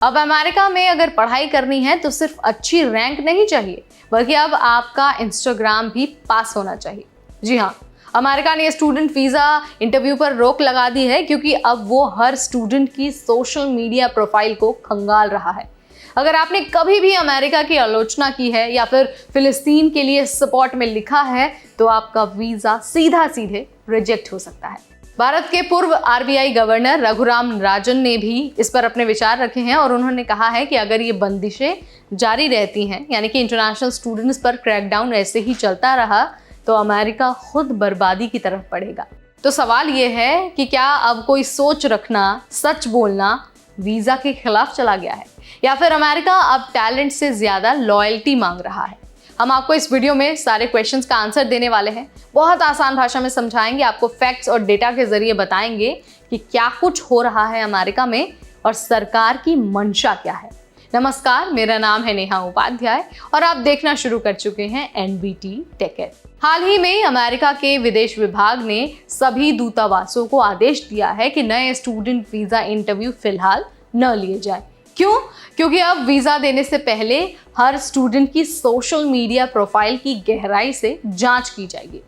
अब अमेरिका में अगर पढ़ाई करनी है तो सिर्फ अच्छी रैंक नहीं चाहिए, बल्कि अब आपका इंस्टाग्राम भी पास होना चाहिए। जी हाँ, अमेरिका ने स्टूडेंट वीज़ा इंटरव्यू पर रोक लगा दी है, क्योंकि अब वो हर स्टूडेंट की सोशल मीडिया प्रोफाइल को खंगाल रहा है। अगर आपने कभी भी अमेरिका की आलोचना की है या फिर फिलिस्तीन के लिए सपोर्ट में लिखा है, तो आपका वीज़ा सीधा सीधे रिजेक्ट हो सकता है। भारत के पूर्व आरबीआई गवर्नर रघुराम राजन ने भी इस पर अपने विचार रखे हैं और उन्होंने कहा है कि अगर ये बंदिशें जारी रहती हैं, यानी कि इंटरनेशनल स्टूडेंट्स पर क्रैकडाउन ऐसे ही चलता रहा, तो अमेरिका खुद बर्बादी की तरफ बढ़ेगा। तो सवाल ये है कि क्या अब कोई सोच रखना, सच बोलना वीज़ा के खिलाफ चला गया है, या फिर अमेरिका अब टैलेंट से ज़्यादा लॉयल्टी मांग रहा है? हम आपको इस वीडियो में सारे क्वेश्चंस का आंसर देने वाले हैं। बहुत आसान भाषा में समझाएंगे, आपको फैक्ट्स और डेटा के जरिए बताएंगे कि क्या कुछ हो रहा है अमेरिका में और सरकार की मंशा क्या है। नमस्कार, मेरा नाम है नेहा उपाध्याय और आप देखना शुरू कर चुके हैं एनबीटी टेक। हाल ही में अमेरिका के विदेश विभाग ने सभी दूतावासों को आदेश दिया है कि नए स्टूडेंट वीज़ा इंटरव्यू फिलहाल न लिए जाए। क्यों? क्योंकि अब वीज़ा देने से पहले हर स्टूडेंट की सोशल मीडिया प्रोफाइल की गहराई से जांच की जाएगी।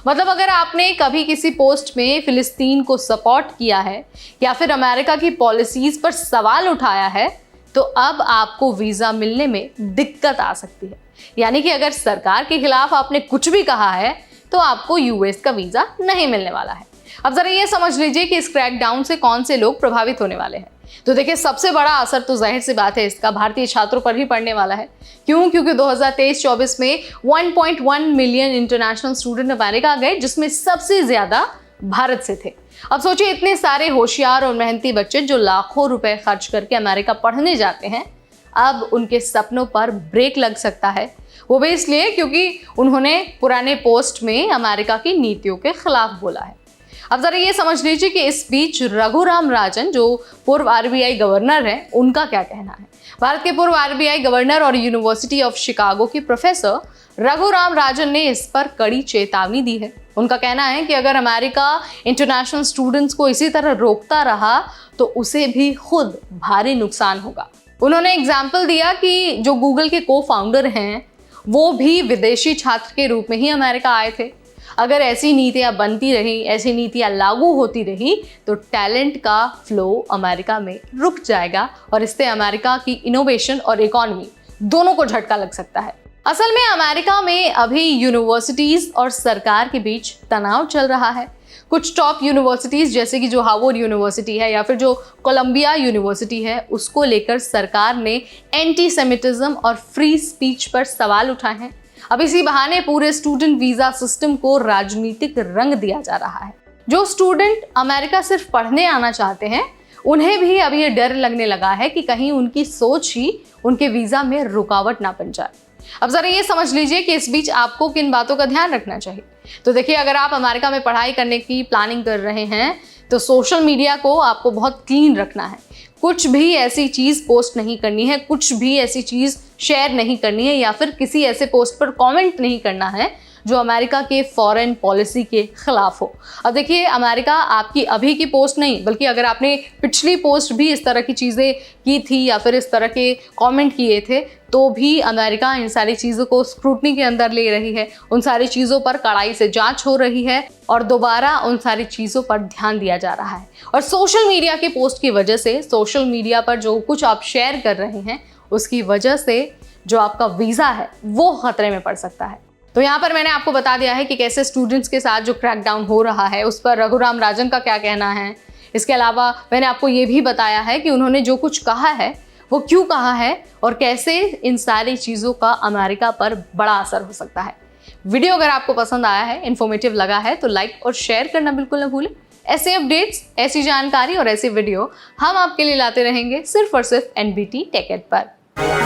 मतलब अगर आपने कभी किसी पोस्ट में फिलिस्तीन को सपोर्ट किया है या फिर अमेरिका की पॉलिसीज पर सवाल उठाया है, तो अब आपको वीज़ा मिलने में दिक्कत आ सकती है। यानी कि अगर सरकार के खिलाफ आपने कुछ भी कहा है, तो आपको यूएस का वीज़ा नहीं मिलने वाला है। अब जरा ये समझ लीजिए कि इस क्रैकडाउन से कौन से लोग प्रभावित होने वाले हैं। तो देखिए, सबसे बड़ा असर तो जाहिर सी बात है इसका भारतीय छात्रों पर ही पड़ने वाला है। क्यों? क्योंकि 2023-24 में 1.1 मिलियन इंटरनेशनल स्टूडेंट अमेरिका गए, जिसमें सबसे ज्यादा भारत से थे। अब सोचिए, इतने सारे होशियार और मेहनती बच्चे जो लाखों रुपए खर्च करके अमेरिका पढ़ने जाते हैं, अब उनके सपनों पर ब्रेक लग सकता है। वो भी इसलिए क्योंकि उन्होंने पुराने पोस्ट में अमेरिका की नीतियों के खिलाफ बोला है। अब जरा ये समझ लीजिए कि इस बीच रघुराम राजन, जो पूर्व आरबीआई गवर्नर हैं, उनका क्या कहना है। भारत के पूर्व आरबीआई गवर्नर और यूनिवर्सिटी ऑफ शिकागो के प्रोफेसर रघुराम राजन ने इस पर कड़ी चेतावनी दी है। उनका कहना है कि अगर अमेरिका इंटरनेशनल स्टूडेंट्स को इसी तरह रोकता रहा, तो उसे भी खुद भारी नुकसान होगा। उन्होंने एग्जाम्पल दिया कि जो गूगल के को फाउंडर हैं, वो भी विदेशी छात्र के रूप में ही अमेरिका आए थे। अगर ऐसी नीतियां बनती रही, ऐसी नीतियां लागू होती रही, तो टैलेंट का फ्लो अमेरिका में रुक जाएगा और इससे अमेरिका की इनोवेशन और इकोनॉमी दोनों को झटका लग सकता है। असल में अमेरिका में अभी यूनिवर्सिटीज और सरकार के बीच तनाव चल रहा है। कुछ टॉप यूनिवर्सिटीज जैसे कि जो हार्वर्ड यूनिवर्सिटी है या फिर जो कोलंबिया यूनिवर्सिटी है, उसको लेकर सरकार ने एंटी सेमिटिज्म और फ्री स्पीच पर सवाल उठाए हैं। अब इसी बहाने पूरे स्टूडेंट वीज़ा सिस्टम को राजनीतिक रंग दिया जा रहा है। जो स्टूडेंट अमेरिका सिर्फ पढ़ने आना चाहते हैं, उन्हें भी अब ये डर लगने लगा है कि कहीं उनकी सोच ही उनके वीज़ा में रुकावट ना बन जाए। अब जरा ये समझ लीजिए कि इस बीच आपको किन बातों का ध्यान रखना चाहिए। तो देखिए, अगर आप अमेरिका में पढ़ाई करने की प्लानिंग कर रहे हैं, तो सोशल मीडिया को आपको बहुत क्लीन रखना है। कुछ भी ऐसी चीज़ पोस्ट नहीं करनी है, कुछ भी ऐसी चीज़ शेयर नहीं करनी है, या फिर किसी ऐसे पोस्ट पर कमेंट नहीं करना है जो अमेरिका के फॉरेन पॉलिसी के खिलाफ हो। अब देखिए, अमेरिका आपकी अभी की पोस्ट नहीं, बल्कि अगर आपने पिछली पोस्ट भी इस तरह की चीज़ें की थी या फिर इस तरह के कमेंट किए थे, तो भी अमेरिका इन सारी चीज़ों को स्क्रूटनी के अंदर ले रही है। उन सारी चीज़ों पर कड़ाई से जांच हो रही है और दोबारा उन सारी चीज़ों पर ध्यान दिया जा रहा है। और सोशल मीडिया के पोस्ट की वजह से, सोशल मीडिया पर जो कुछ आप शेयर कर रहे हैं, उसकी वजह से जो आपका वीज़ा है वो खतरे में पड़ सकता है। तो यहाँ पर मैंने आपको बता दिया है कि कैसे स्टूडेंट्स के साथ जो क्रैकडाउन हो रहा है, उस पर रघुराम राजन का क्या कहना है। इसके अलावा मैंने आपको ये भी बताया है कि उन्होंने जो कुछ कहा है वो क्यों कहा है और कैसे इन सारी चीज़ों का अमेरिका पर बड़ा असर हो सकता है। वीडियो अगर आपको पसंद आया है, इन्फॉर्मेटिव लगा है, तो लाइक और शेयर करना बिल्कुल न भूलें। ऐसे अपडेट्स, ऐसी जानकारी और ऐसे वीडियो हम आपके लिए लाते रहेंगे सिर्फ और सिर्फ एनबीटी टेक पर।